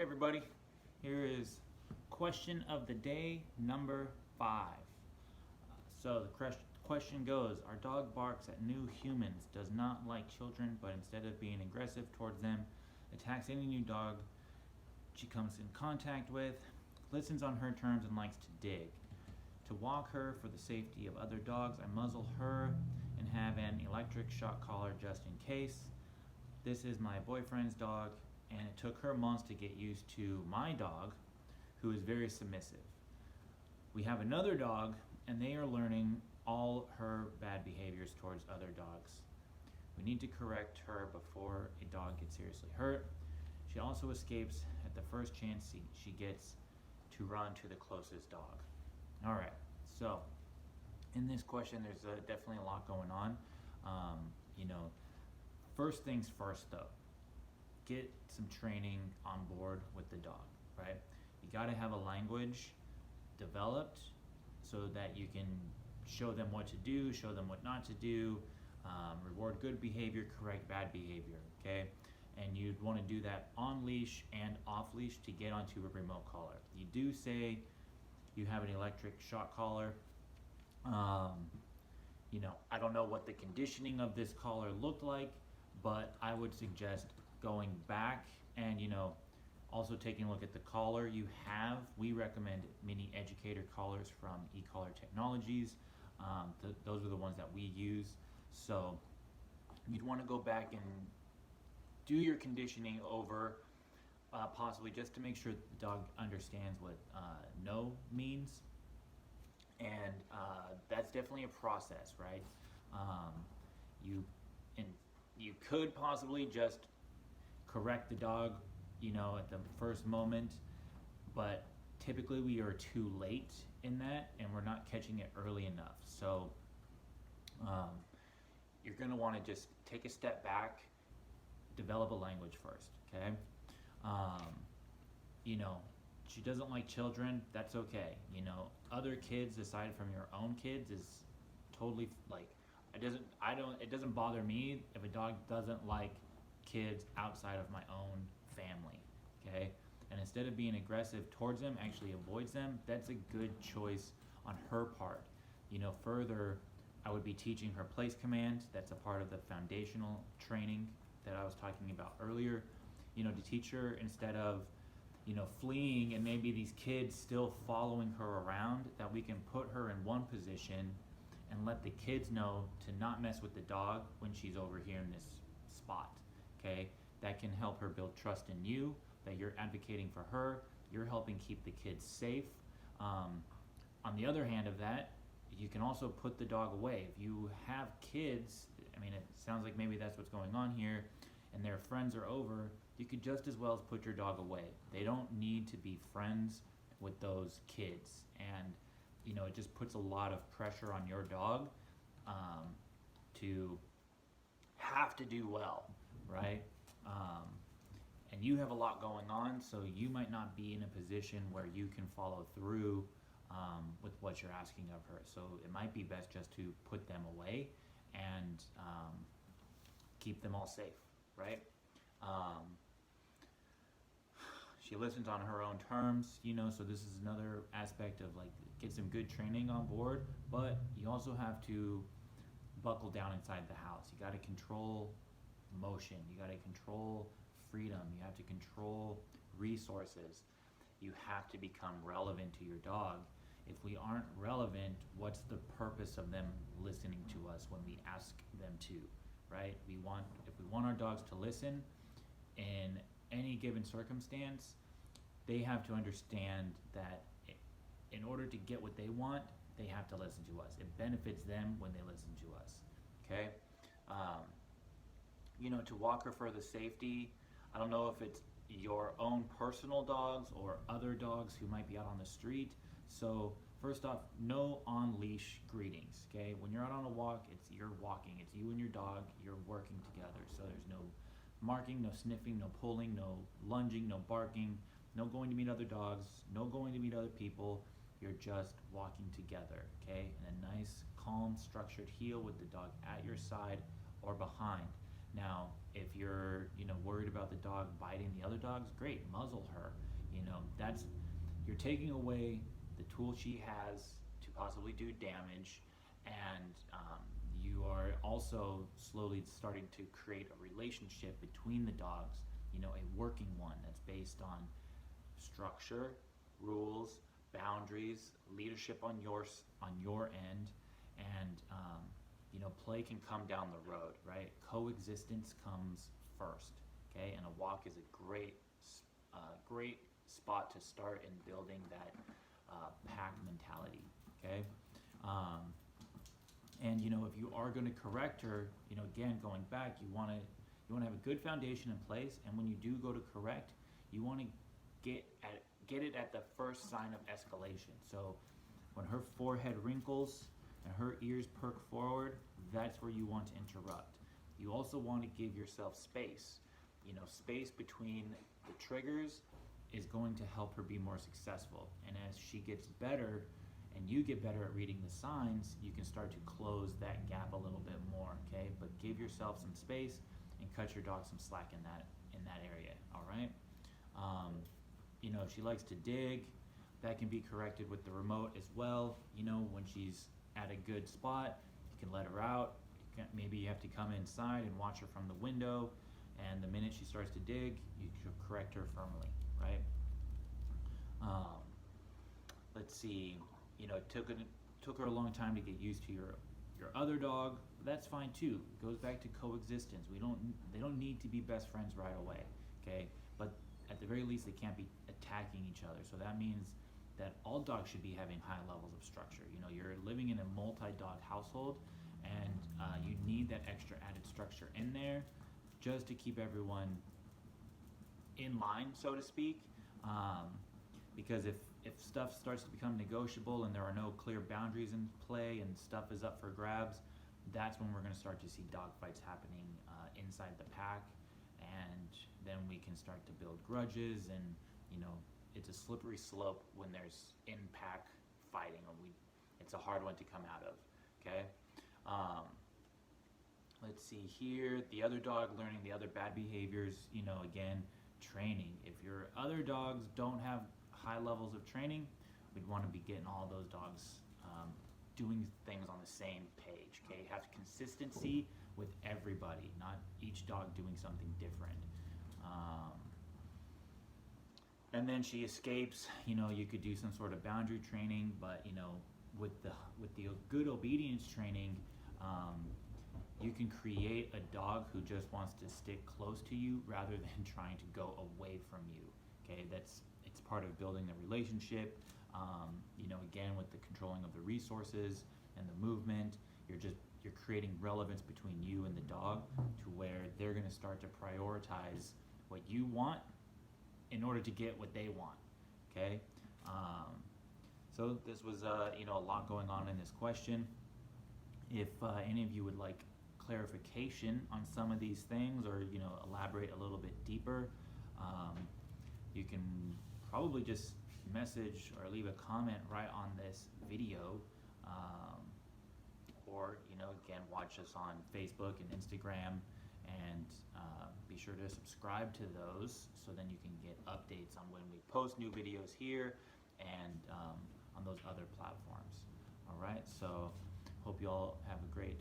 Hey everybody, here is question of the day number 5. So the question goes, our dog barks at new humans, does not like children, but instead of being aggressive towards them, attacks any new dog she comes in contact with, listens on her terms and likes to dig. To walk her for the safety of other dogs, I muzzle her and have an electric shock collar just in case. This is my boyfriend's dog, and it took her months to get used to my dog, who is very submissive. We have another dog, and they are learning all her bad behaviors towards other dogs. We need to correct her before a dog gets seriously hurt. She also escapes at the first chance she gets to run to the closest dog. All right, so in this question, there's definitely a lot going on. First things first though, get some training on board with the dog, right? You gotta have a language developed so that you can show them what to do, show them what not to do, reward good behavior, correct bad behavior, okay? And you'd wanna do that on leash and off leash to get onto a remote collar. You do say you have an electric shock collar. I don't know what the conditioning of this collar looked like, but I would suggest going back and also taking a look at the collar you have. We recommend mini educator collars from eCollar Technologies. Those are the ones that we use. So you'd want to go back and do your conditioning over, possibly just to make sure that the dog understands what no means. And that's definitely a process, right? You could possibly just correct the dog, at the first moment, but typically we are too late in that, and we're not catching it early enough. So you're going to want to just take a step back, develop a language first, okay? She doesn't like children, that's okay. Other kids aside from your own kids is totally it doesn't bother me if a dog doesn't like kids outside of my own family, okay? And instead of being aggressive towards them, actually avoids them. That's a good choice on her part. Further, I would be teaching her place command. That's a part of the foundational training that I was talking about earlier. To teach her, instead of fleeing and maybe these kids still following her around, that we can put her in one position and let the kids know to not mess with the dog when she's over here in this spot, okay? That can help her build trust in you, that you're advocating for her, you're helping keep the kids safe. On the other hand of that, you can also put the dog away. If you have kids, it sounds like maybe that's what's going on here, and their friends are over, you could just as well as put your dog away. They don't need to be friends with those kids. And it just puts a lot of pressure on your dog to have to do well, right? And you have a lot going on, so you might not be in a position where you can follow through with what you're asking of her. So it might be best just to put them away and keep them all safe, right? She listens on her own terms, so this is another aspect of get some good training on board, but you also have to buckle down inside the house. You got to control motion, you got to control freedom, you have to control resources. You have to become relevant to your dog. If we aren't relevant, what's the purpose of them listening to us when we ask them to, right? If we want our dogs to listen in any given circumstance, they have to understand that in order to get what they want, they have to listen to us. It benefits them when they listen to us, okay? To walk her for the safety, I don't know if it's your own personal dogs or other dogs who might be out on the street. So first off, no on-leash greetings, okay? When you're out on a walk, you're walking. It's you and your dog, you're working together. So there's no marking, no sniffing, no pulling, no lunging, no barking, no going to meet other dogs, no going to meet other people. You're just walking together, okay? In a nice, calm, structured heel with the dog at your side or behind. Now, if you're, worried about the dog biting the other dogs, great, muzzle her. That's you're taking away the tool she has to possibly do damage, and you are also slowly starting to create a relationship between the dogs. A working one that's based on structure, rules, boundaries, leadership on your end, and play can come down the road, right? Coexistence comes first, okay? And a walk is a great spot to start in building that pack mentality, okay? And if you are going to correct her, again, going back, you want to have a good foundation in place, and when you do go to correct, you want to get it at the first sign of escalation. So when her forehead wrinkles and her ears perk forward, that's where you want to interrupt. You also want to give yourself space. Space between the triggers is going to help her be more successful. And as she gets better and you get better at reading the signs, you can start to close that gap a little bit more, okay? But give yourself some space and cut your dog some slack in that area, all right? If she likes to dig, that can be corrected with the remote as well. When she's at a good spot, you can let her out. Maybe you have to come inside and watch her from the window, and the minute she starts to dig, you should correct her firmly, right? Let's see. It took her a long time to get used to your other dog. That's fine too. It goes back to coexistence. They don't need to be best friends right away, okay? But at the very least, they can't be attacking each other. So that means that all dogs should be having high levels of structure. You're living in a multi-dog household, and you need that extra added structure in there just to keep everyone in line, so to speak. Because if stuff starts to become negotiable and there are no clear boundaries in play and stuff is up for grabs, that's when we're going to start to see dog fights happening inside the pack, and then we can start to build grudges, and it's a slippery slope when there's in-pack fighting, and it's a hard one to come out of, okay? Let's see here, the other dog learning the other bad behaviors, again, training. If your other dogs don't have high levels of training, we'd want to be getting all those dogs doing things on the same page, okay? Have consistency with everybody, not each dog doing something different. And then she escapes, you could do some sort of boundary training, but with the good obedience training, you can create a dog who just wants to stick close to you rather than trying to go away from you, okay? It's part of building the relationship. Again, with the controlling of the resources and the movement, you're creating relevance between you and the dog to where they're going to start to prioritize what you want in order to get what they want, okay? So this was a lot going on in this question. If any of you would like clarification on some of these things, or elaborate a little bit deeper, you can probably just message or leave a comment right on this video, or again, watch us on Facebook and Instagram, and be sure to subscribe to those so then you can get updates on when we post new videos here and on those other platforms. All right, so hope you all have a great